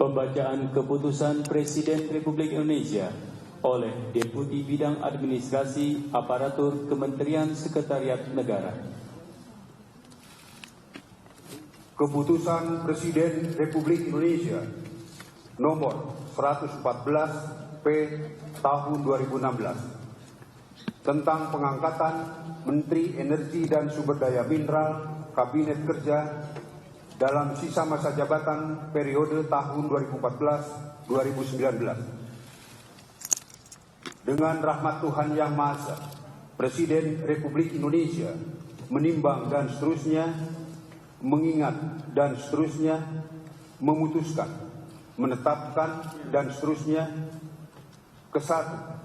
Pembacaan Keputusan Presiden Republik Indonesia oleh Deputi Bidang Administrasi Aparatur Kementerian Sekretariat Negara. Keputusan Presiden Republik Indonesia nomor 114 P tahun 2016 tentang pengangkatan Menteri Energi dan Sumber Daya Mineral Kabinet Kerja dalam sisa masa jabatan periode tahun 2014-2019. Dengan rahmat Tuhan Yang Maha Esa, Presiden Republik Indonesia menimbang dan seterusnya, mengingat dan seterusnya, memutuskan, menetapkan dan seterusnya. Kesatu,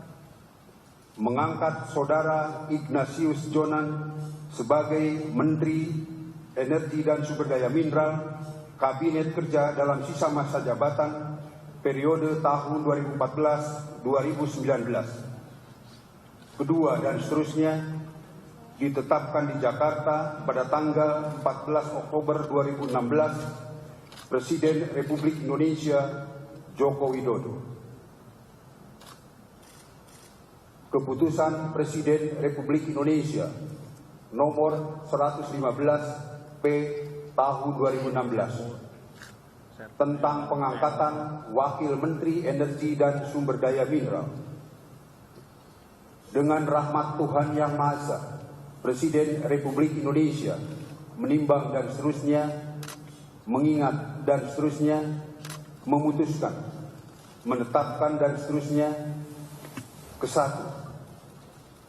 mengangkat Saudara Ignatius Jonan sebagai Menteri Energi dan Sumber Daya Mineral Kabinet Kerja dalam sisa masa jabatan periode tahun 2014-2019. Kedua dan seterusnya ditetapkan di Jakarta pada tanggal 14 Oktober 2016 Presiden Republik Indonesia Joko Widodo. Keputusan Presiden Republik Indonesia nomor 115 P tahun 2016 tentang pengangkatan Wakil Menteri Energi dan Sumber Daya Mineral. Dengan rahmat Tuhan Yang Maha Esa, Presiden Republik Indonesia menimbang dan seterusnya, mengingat dan seterusnya, memutuskan, menetapkan dan seterusnya. Kesatu,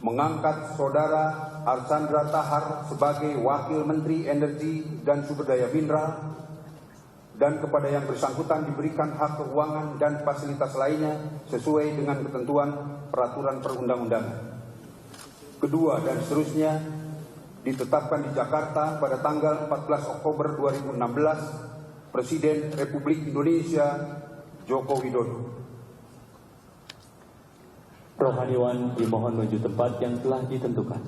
mengangkat Saudara Archandra Tahar sebagai Wakil Menteri Energi dan Sumber Daya Mineral dan kepada yang bersangkutan diberikan hak keuangan dan fasilitas lainnya sesuai dengan ketentuan peraturan perundang-undangan. Kedua dan seterusnya ditetapkan di Jakarta pada tanggal 14 Oktober 2016 Presiden Republik Indonesia Joko Widodo. Rohaniwan dimohon menuju tempat yang telah ditentukan.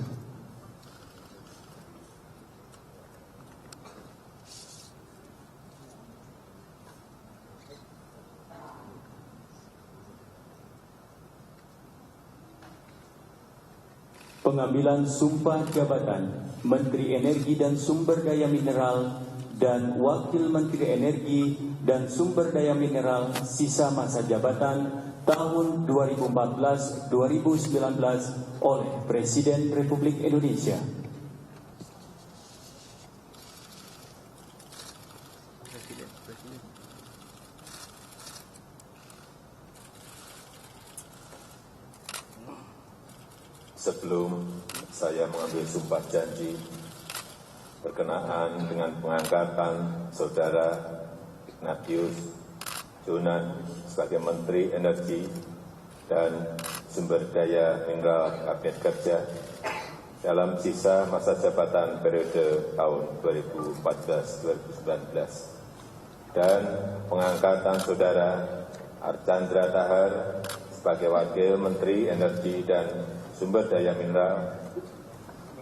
Pengambilan sumpah jabatan Menteri Energi dan Sumber Daya Mineral dan Wakil Menteri Energi dan Sumber Daya Mineral sisa masa jabatan tahun 2014-2019 oleh Presiden Republik Indonesia. Sebelum saya mengambil sumpah janji berkenaan dengan pengangkatan Saudara Ignatius Jonan sebagai Menteri Energi dan Sumber Daya Mineral Kabinet Kerja dalam sisa masa jabatan periode tahun 2014-2019 dan pengangkatan Saudara Archandra Tahar sebagai Wakil Menteri Energi dan Sumber Daya Mineral.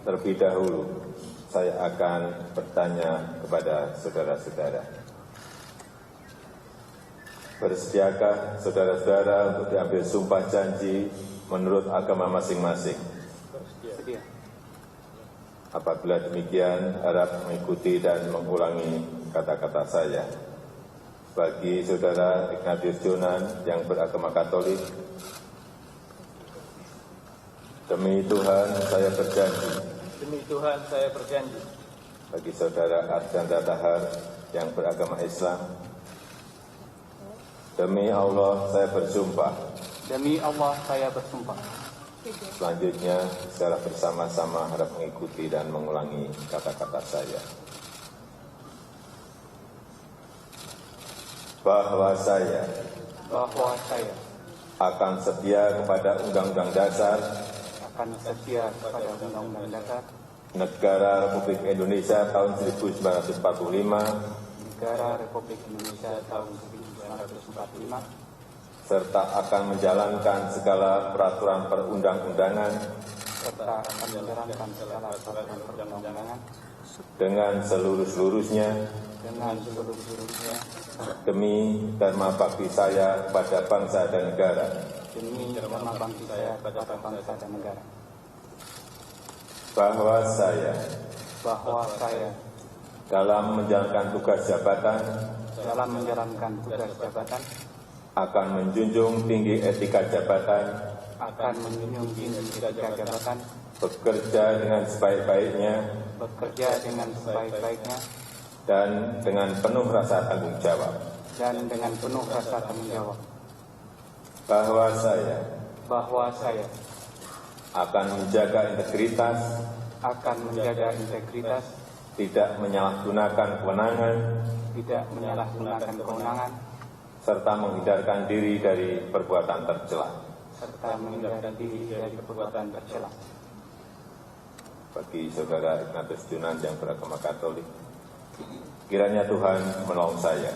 Terlebih dahulu saya akan bertanya kepada saudara-saudara, bersediakah saudara-saudara untuk diambil sumpah janji menurut agama masing-masing? Bersedia. Apabila demikian, harap mengikuti dan mengulangi kata-kata saya. Bagi Saudara Ignatius Jonan yang beragama Katolik, demi Tuhan saya berjanji. Demi Tuhan saya berjanji. Bagi Saudara Archandra Tahar yang beragama Islam, demi Allah saya bersumpah. Demi Allah saya bersumpah. Selanjutnya secara bersama-sama harap mengikuti dan mengulangi kata-kata saya. Bahwa saya akan setia kepada Undang-Undang Dasar Negara Republik Indonesia tahun 1945, serta akan menjalankan segala peraturan perundang-undangan dengan seluruh-seluruhnya dengan seluruh-seluruhnya demi dharma bakti saya pada bangsa dan negara, demi dharma bakti saya pada bangsa dan negara, bahwa saya dalam menjalankan tugas jabatan akan menjunjung tinggi etika jabatan, bekerja dengan sebaik-baiknya dan dengan penuh rasa tanggung jawab, bahwa saya akan menjaga integritas, tidak menyalahgunakan kewenangan, serta menghindarkan diri dari perbuatan tercela. Bagi saudara Ignatius Jonan yang beragama Katolik, kiranya Tuhan menolong saya.